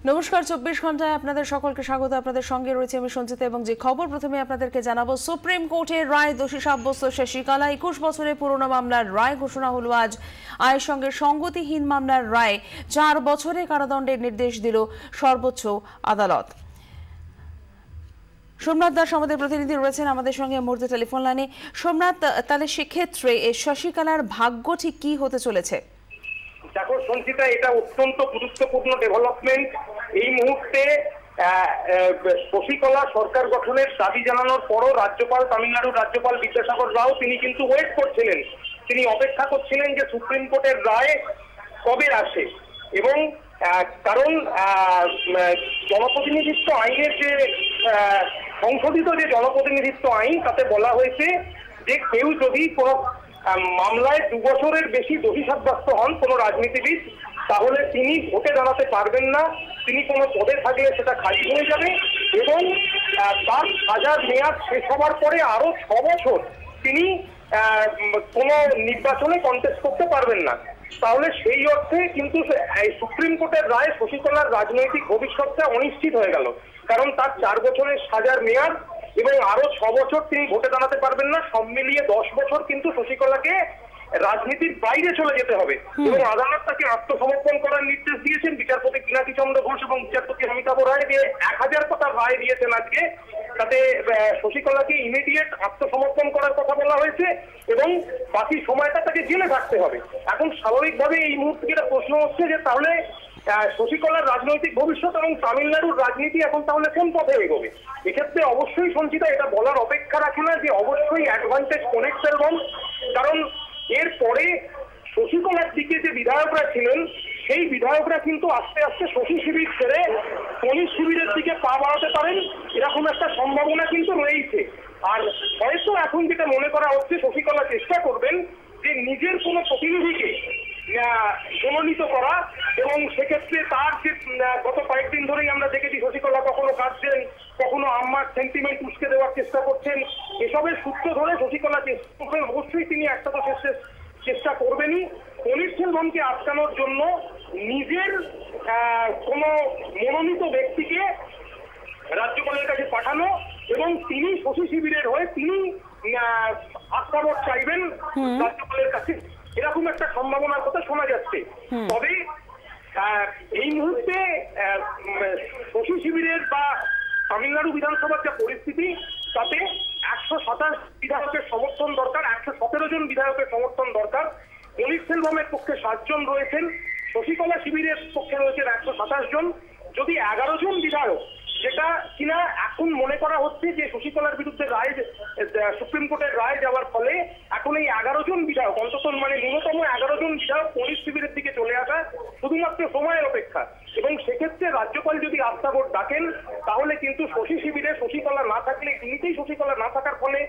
নমস্কার 24 ঘন্টায় আপনাদের সকলকে স্বাগত। আপনাদের সঙ্গে রয়েছে আমি সঞ্চিতা এবং যে খবর প্রথমে আপনাদেরকে জানাবো, সুপ্রিম কোর্টের রায় দোষী সাব্যস্ত শশীকলা। 21 বছরের পুরনো মামলার রায় ঘোষণা হলো আজ। আয়ের সঙ্গে সঙ্গতিহীন মামলার রায় 4 বছরের কারাদণ্ডের নির্দেশ দিল সর্বোচ্চ আদালত। সোমনাথ দাস আমাদের প্রতিনিধি রয়েছেন আমাদের সঙ্গে মুহূর্তে টেলিফোন লাইনে। সোমনাথ, তাহলে সেক্ষেত্রে শশীকলার ভাগ্য ঠিক কি হতে চলেছে? দেখো সঞ্চিতা, এটা অত্যন্ত গুরুত্বপূর্ণ ডেভেলপমেন্ট। এই মুহূর্তে শশীকলা সরকার গঠনের দাবি জানানোর পরও রাজ্যপাল, তামিলনাড়ুর রাজ্যপাল বিদ্যাসাগর রাও তিনি কিন্তু ওয়েট করছিলেন, তিনি অপেক্ষা করছিলেন যে সুপ্রিম কোর্টের রায় কবে আসে। এবং কারণ জনপ্রতিনিধিত্ব আইনের যে সংশোধিত যে জনপ্রতিনিধিত্ব আইন, তাতে বলা হয়েছে যে কেউ যদি কোনো মামলায় 2 বছরের বেশি দোষী সাব্যস্ত হন কোনো রাজনীতিবিদ, তাহলে তিনি ভোটে দাঁড়াতে পারবেন না, তিনি কোনো পদে থাকলে সেটা খারিজ হয়ে যাবে এবং তার সাজার মেয়াদ শেষ হওয়ার পরে আরো 6 বছর তিনি কোনো নির্বাচনে কন্টেস্ট করতে পারবেন না। তাহলে সেই অর্থে কিন্তু সুপ্রিম কোর্টের রায় শশীকলার রাজনৈতিক ভবিষ্যৎটা অনিশ্চিত হয়ে গেল, কারণ তার 4 বছরের সাজার মেয়াদ এবং আরো 6 বছর তিনি ভোটে দাঁড়াতে পারবেন না, সব মিলিয়ে 10 বছর কিন্তু শশীকলাকে রাজনীতির বাইরে চলে যেতে হবে। এবং আদালত তাকে আত্মসমর্পণ করার নির্দেশ দিয়েছেন। বিচারপতি পিনাকি চন্দ্র ঘোষ এবং বিচারপতি অমিতাভ রায় 1000 পাতার রায় দিয়েছেন আজকে, তাতে শশীকলাকে ইমিডিয়েট আত্মসমর্পণ করার কথা বলা হয়েছে এবং বাকি সময়টা তাকে জেলে থাকতে হবে। এখন স্বাভাবিকভাবে এই মুহূর্তে যেটা প্রশ্ন হচ্ছে যে তাহলে শশীকলার রাজনৈতিক ভবিষ্যৎ এবং তামিলনাড়ুর রাজনীতি এখন তাহলে কোন পথে এগোবে? এক্ষেত্রে অবশ্যই সঞ্চিতা এটা বলার অপেক্ষা রাখে না যে অবশ্যই অ্যাডভান্টেজ পনিরসেলভম, কারণ এরপরে শশীকলার দিকে যে বিধায়করা ছিলেন সেই বিধায়করা কিন্তু আস্তে আস্তে শশী শিবির ছেড়ে পনির শিবিরের দিকে পা বাড়াতে পারেন, এরকম একটা সম্ভাবনা কিন্তু রয়েছে। আর হয়তো এখন যেটা মনে করা হচ্ছে, শশীকলা চেষ্টা করবেন যে নিজের কোনো প্রতিনিধিকে মনোনীত করা এবং সেক্ষেত্রে তার যে গত কয়েকদিন ধরেই আমরা দেখেছি শশীকলা কখনো কাঁদছেন, কখনো আম্মার সেন্টিমেন্ট উস্কে দেওয়ার চেষ্টা করছেন, এসবের সূত্র ধরে শশীকলা চেষ্টা করবেন। অবশ্যই তিনি একটা তো চেষ্টা করবেনই পনিরসেলভমকে আটকানোর জন্য নিজের কোনো মনোনীত ব্যক্তিকে রাজ্যপালের কাছে পাঠানো এবং তিনি শশী শিবিরের হয়ে তিনি আটকানোর চাইবেন রাজ্যপালের কাছে, এরকম একটা সম্ভাবনার কথা শোনা যাচ্ছে। তবে এই মুহূর্তে শশী শিবিরের বা তামিলনাড়ু বিধানসভার যে পরিস্থিতি, তাতে 127 বিধায়কের সমর্থন দরকার, 117 জন বিধায়কের সমর্থন দরকার। পনিরসেলভমের পক্ষে 7 জন রয়েছেন, শশীকলা শিবিরের পক্ষে রয়েছেন 127 জন। যদি 11 জন বিধায়ক, যেটা কিনা এখন মনে করা হচ্ছে যে শশীকলার বিরুদ্ধে রায় সুপ্রিম কোর্টের রায় যাওয়ার ফলে এখন এই 11 জন বিধায়ক, অন্তত মানে ন্যূনতম 11 জন বিধায়ক পনির শিবিরের দিকে চলে আসা শুধুমাত্র সময়ের অপেক্ষা। এবং সেক্ষেত্রে রাজ্যপাল যদি আস্থা ভোট ডাকেন, তাহলে কিন্তু শশী শিবিরে শশীকলা না থাকলে, এমনিতেই শশীকলা না থাকার ফলে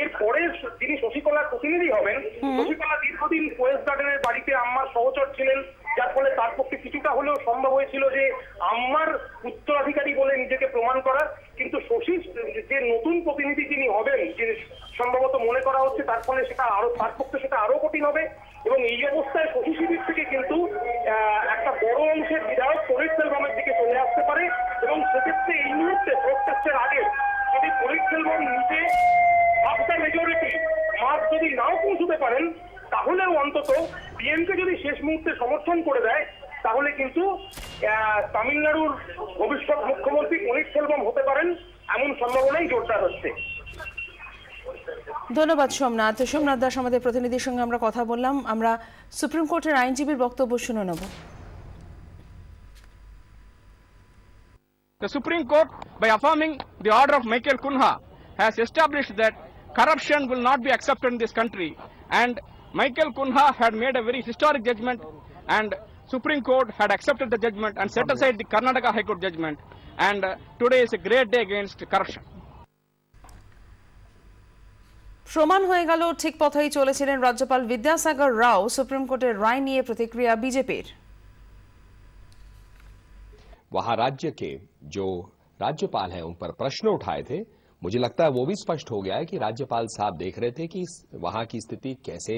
এরপরে যিনি শশীকলার প্রতিনিধি হবেন, শশীকলা দীর্ঘদিন কোয়েস গার্ডেনের বাড়িতে আম্মার সহচর ছিলেন, যার ফলে তার পক্ষে কিছুটা হলেও সম্ভব হয়েছিল যে আম্মার উত্তরাধিকারী বলে নিজেকে প্রমাণ করা। কিন্তু শশীর যে নতুন প্রতিনিধি যিনি হবেন, যে সম্ভবত মনে করা হচ্ছে, তার ফলে সেটা আরো, তার পক্ষে সেটা আরো কঠিন হবে। এবং এই অবস্থায় শশী শিবির থেকে কিন্তু একটা বড় অংশের বিধায়ক পনিরসেলভমের দিকে চলে আসতে পারে এবং সেক্ষেত্রে এই মুহূর্তে ভোট টেস্টের আগে যদি পনিরসেলভম নিজে আফটার মেজরিটি মার্ক যদি নাও পৌঁছতে পারেন, তাহলেও অন্তত ডিএমকে যদি শেষ মুহূর্তে সমর্থন করে দেয়, তাহলে কিন্তু তামিলনাড়ুর ভবিষ্যৎ মুখ্যমন্ত্রী পনিরসেলভম হতে পারেন, এমন সম্ভাবনাই জোরদার হচ্ছে। ধন্যবাদ সোমনাথ। সোমনাথ দাস আমাদের প্রতিনিধির সঙ্গে আমরা কথা বললাম। আমরা সুপ্রিম কোর্টের আইনজীবীর বক্তব্য শুনে নেব। The Supreme Court, by affirming the order of Michael Kunha, has established that corruption will not be accepted in this country, and Michael Kunha had made a very historic judgment, and Supreme Court had accepted the judgment and set aside the Karnataka High Court judgment, and today is a great day against corruption. প্রমাণ হয়ে গেল ঠিক পথেই চলেছিলেন রাজ্যপাল বিদ্যাসাগর রাও। Supreme কোর্টের রায় নিয়ে প্রতিক্রিয়া বিজেপির। वहां राज्य के जो राज्यपाल हैं उन पर प्रश्न उठाए थे, मुझे लगता है वो भी स्पष्ट हो गया है कि राज्यपाल साहब देख रहे थे कि वहां की स्थिति कैसे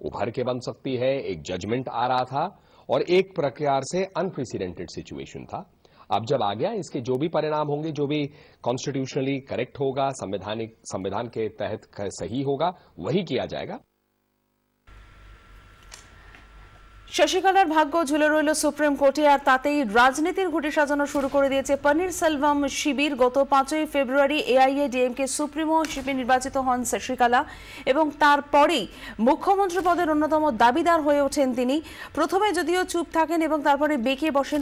उभर के बन सकती है। एक जजमेंट आ रहा था और एक प्रकार से अनप्रेसिडेंटेड सिचुएशन था। अब जब आ गया, इसके जो भी परिणाम होंगे, जो भी कॉन्स्टिट्यूशनली करेक्ट होगा, संविधान के तहत सही होगा, वही किया जाएगा। শশীকলার ভাগ্য ঝুলে রইল সুপ্রিম কোর্টে, আর তাতেই রাজনীতির ঘুঁটি সাজানো শুরু করে দিয়েছে পনিরসেলভম শিবির। গত 5ই ফেব্রুয়ারি এআইএডিএমকে সুপ্রিমো হিসেবে নির্বাচিত হন শশীকলা এবং তারপরেই মুখ্যমন্ত্রী পদের অন্যতম দাবিদার হয়ে ওঠেন তিনি। প্রথমে যদিও চুপ থাকেন এবং তারপরে বেঁকে বসেন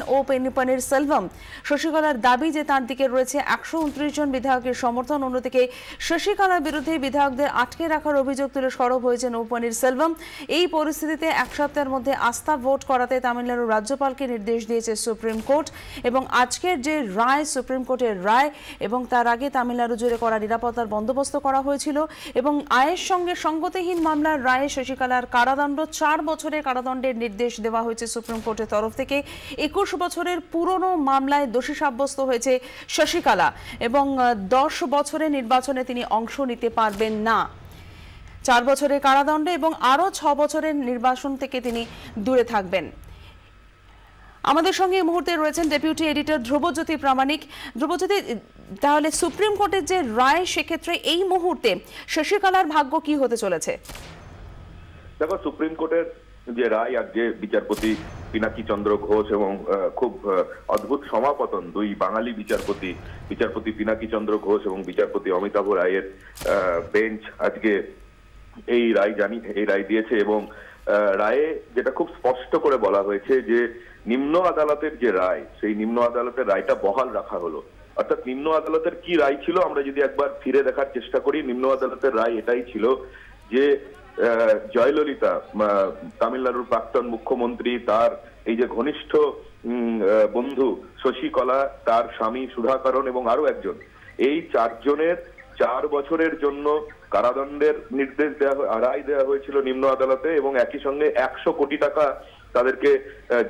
পনিরসেলভম। শশীকলার দাবি যে তার দিকে রয়েছে 129 জন বিধায়কের সমর্থন। অন্যদিকে শশীকলার বিরুদ্ধে বিধায়কদের আটকে রাখার অভিযোগ তুলে সরব হয়েছেন পনিরসেলভম। এই পরিস্থিতিতে এক সপ্তাহের মধ্যে আস্থা ভোট করাতে তামিলনাড়ুর রাজ্যপালকে নির্দেশ দিয়েছে সুপ্রিম কোর্ট এবং আজকের যে রায়, সুপ্রিম কোর্টের রায়, এবং তার আগে তামিলনাড়ু জুড়ে করা নিরাপত্তার বন্দোবস্ত করা হয়েছিল এবং আয়ের সঙ্গে সঙ্গতিহীন মামলার রায়ে শশীকলার কারাদণ্ড 4 বছরের কারাদণ্ডের নির্দেশ দেওয়া হয়েছে সুপ্রিম কোর্টের তরফ থেকে। 21 বছরের পুরনো মামলায় দোষী সাব্যস্ত হয়েছে শশীকলা এবং 10 বছরের নির্বাচনে তিনি অংশ নিতে পারবেন না। 4 বছরের কারাদণ্ডে এবং আরো 6 বছরের নির্বাচন থেকে তিনি দূরে থাকবেন। আমাদের সঙ্গে এই মুহূর্তে রয়েছেন ডেপুটি এডিটর ধ্রুবজ্যোতি প্রামাণিক। ধ্রুবজ্যোতি, তাহলে সুপ্রিম কোর্টের যে রায়, সেক্ষেত্রে এই মুহূর্তে শশীকলার ভাগ্য কি হতে চলেছে? দেখো, সুপ্রিম কোর্টের যে রায়, আর যে বিচারপতি পিনাকি চন্দ্র ঘোষ এবং খুব অদ্ভুত সমাপতন দুই বাঙালি বিচারপতি পিনাকি চন্দ্র ঘোষ এবং বিচারপতি অমিতাভ রায়ের বেঞ্চ আজকে এই রায় দিয়েছে এবং রায়ে যেটা খুব স্পষ্ট করে বলা হয়েছে যে নিম্ন আদালতের যে রায়, সেই নিম্ন আদালতের রায়টা বহাল রাখা হলো। অর্থাৎ নিম্ন আদালতের কি রায় ছিল আমরা যদি একবার ফিরে দেখার চেষ্টা করি, নিম্ন আদালতের রায় এটাই ছিল যে জয়ললিতা, তামিলনাড়ুর প্রাক্তন মুখ্যমন্ত্রী, তার এই যে ঘনিষ্ঠ বন্ধু শশীকলা, তার স্বামী সুধাকরণ এবং আরো একজন, এই 4 জনের 4 বছরের জন্য কারাদণ্ডের নির্দেশ রায় দেওয়া হয়েছিল নিম্ন আদালতে এবং একই সঙ্গে 100 কোটি টাকা তাদেরকে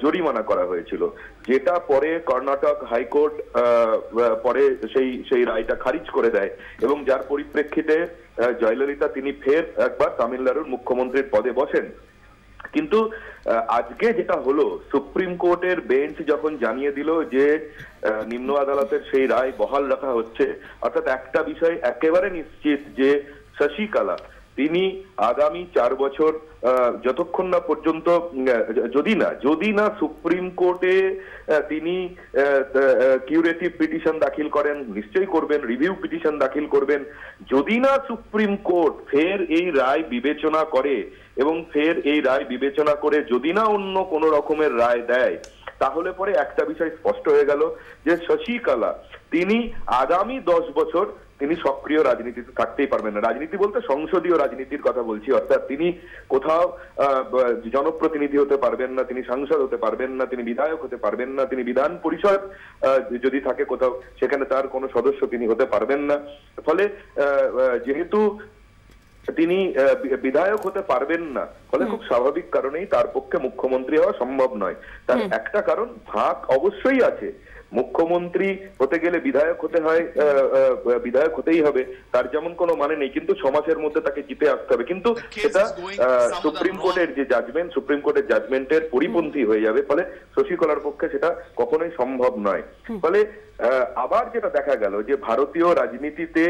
জরিমানা করা হয়েছিল, যেটা পরে কর্ণাটক হাইকোর্ট পরে সেই রায়টা খারিজ করে দেয় এবং যার পরিপ্রেক্ষিতে জয়ললিতা তিনি ফের একবার তামিলনাড়ুর মুখ্যমন্ত্রীর পদে বসেন। কিন্তু আজকে যেটা হলো, সুপ্রিম কোর্টের বেঞ্চ যখন জানিয়ে দিল যে নিম্ন আদালতের সেই রায় বহাল রাখা হচ্ছে, অর্থাৎ একটা বিষয় একেবারে নিশ্চিত যে শশীকলা তিনি আগামী 4 বছর যতক্ষণ না পর্যন্ত যদি না সুপ্রিম কোর্টে তিনি কিউরেটিভ পিটিশন দাখিল করেন, নিশ্চয়ই করবেন, রিভিউ পিটিশন দাখিল করবেন, যদি না সুপ্রিম কোর্ট ফের এই রায় বিবেচনা করে এবং ফের এই রায় বিবেচনা করে যদি না অন্য কোনো রকমের রায় দেয়, তাহলে পরে একটা বিষয় স্পষ্ট হয়ে গেল যে শশীকলা তিনি আগামী 10 বছর তিনি সক্রিয় রাজনীতিতে থাকতেই পারবেন না। রাজনীতি বলতে সংসদীয় রাজনীতির কথা বলছি, অর্থাৎ তিনি কোথাও জনপ্রতিনিধি হতে পারবেন না, তিনি সাংসদ হতে পারবেন না, তিনি বিধায়ক হতে পারবেন না, তিনি বিধান পরিষদ যদি থাকে কোথাও সেখানে তার কোনো সদস্য তিনি হতে পারবেন না। ফলে যেহেতু তিনি বিধায়ক হতে পারবেন না, ফলে খুব স্বাভাবিক কারণেই তার পক্ষে মুখ্যমন্ত্রী হওয়া সম্ভব নয়। তার একটা কারণ, ভাগ অবশ্যই আছে, মুখ্যমন্ত্রী হতে গেলে বিধায়ক হতে হয়, বিধায়ক হতেই হবে, তার যেমন কোনো মানে নেই, কিন্তু 6 মাসের মধ্যে তাকে জিতে আসতে হবে। কিন্তু সেটা সুপ্রিম কোর্টের যে জাজমেন্ট, সুপ্রিম কোর্টের জাজমেন্টের পরিপন্থী হয়ে যাবে, ফলে শশীকলার পক্ষে সেটা কখনোই সম্ভব নয়। ফলে আবার যেটা দেখা গেল যে ভারতীয় রাজনীতিতে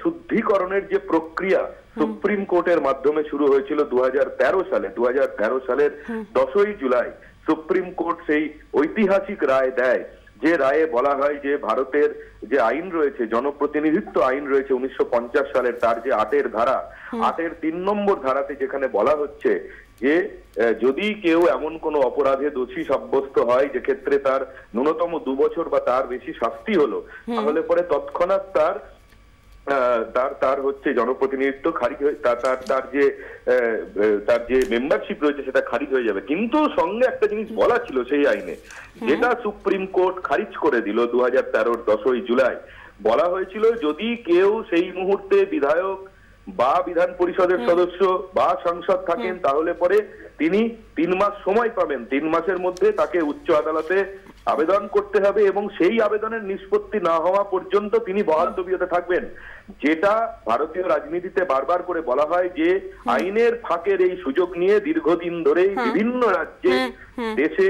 শুদ্ধিকরণের যে প্রক্রিয়া সুপ্রিম কোর্টের মাধ্যমে শুরু হয়েছিল 2013 সালে, 2013 সালের 10ই জুলাই সুপ্রিম কোর্ট সেই ঐতিহাসিক রায় দেয়, যে রায়ে বলা হয় যে ভারতের যে আইন রয়েছে, জনপ্রতিনিধিত্ব আইন রয়েছে 1950 সালের, তার যে 8 ধারা, 8 3 নম্বর ধারাতে যেখানে বলা হচ্ছে যে যদি কেউ এমন কোনো অপরাধে দোষী সাব্যস্ত হয় যে ক্ষেত্রে তার ন্যূনতম 2 বছর বা তার বেশি শাস্তি হলো, তাহলে পরে তৎক্ষণাৎ তার হচ্ছে জনপ্রতিনিধিত্ব খারিজ হয়ে তার যে মেম্বারশিপ রয়েছে সেটা খারিজ হয়ে যাবে। কিন্তু সঙ্গে একটা জিনিস বলা ছিল সেই আইনে, যেটা সুপ্রিম কোর্ট খারিজ করে দিল 2013 10ই জুলাই, বলা হয়েছিল যদি কেউ সেই মুহূর্তে বিধায়ক বা বিধান পরিষদের সদস্য বা সাংসদ থাকেন, তাহলে পরে তিনি 3 মাস সময় পাবেন, 3 মাসের মধ্যে তাকে উচ্চ আদালতে আবেদন করতে হবে এবং সেই আবেদনের নিষ্পত্তি না হওয়া পর্যন্ত তিনি বহাল তবিয়তে থাকবেন। যেটা ভারতীয় রাজনীতিতে বারবার করে বলা হয় যে আইনের ফাঁকের এই সুযোগ নিয়ে দীর্ঘদিন ধরেই বিভিন্ন রাজ্যে দেশে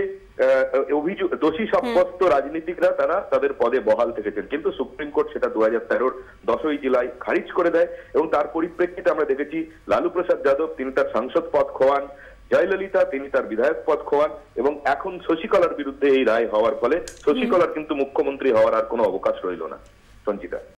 অভিযোগ দোষী সাব্যস্ত রাজনীতিকরা তারা তাদের পদে বহাল থেকেছেন, কিন্তু সুপ্রিম কোর্ট সেটা 2013-র 10ই জুলাই খারিজ করে দেয় এবং তার পরিপ্রেক্ষিতে আমরা দেখেছি লালু প্রসাদ যাদব তিনি তার সাংসদ পদ খোয়ান, জয়ললিতা তিনি তার বিধায়ক পদ খোয়ান এবং এখন শশীকলার বিরুদ্ধে এই রায় হওয়ার ফলে শশীকলার কিন্তু মুখ্যমন্ত্রী হওয়ার আর কোনো অবকাশ রইল না। সঞ্চিতা।